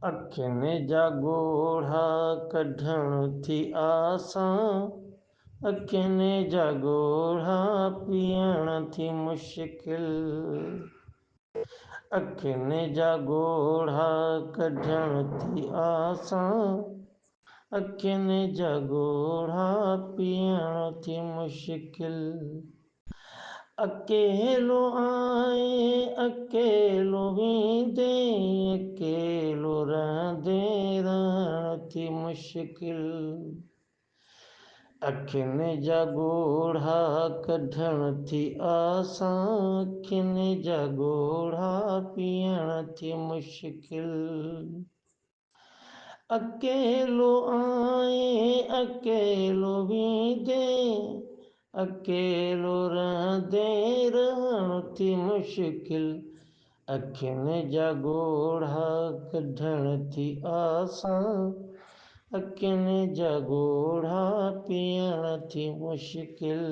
अखियुनि जा ॻोढ़ा कढण थी आसान, अखियुनि जा ॻोढ़ा पीअण थी मुश्किल। अखियुनि जा ॻोढ़ा कढण थी आसान, अखियुनि जा ॻोढ़ा पीअण थी मुश्किल। अकेलो आए अकेलो वेंदे, अकेलो रहंदे रहण थी मुश्किल। अखियुनि जा ॻोढ़ा कढण थी आसान, अखियुनि जा ॻोढ़ा पीअण थी मुश्किल। अकेलो आए अकेलो वेंदे, अकेलो रहंदे रहण थी मुश्किल। अखियुनि जा ॻोढ़ा कढण थी आसान, अखियुनि जा ॻोढ़ा पीअण थी मुश्किल।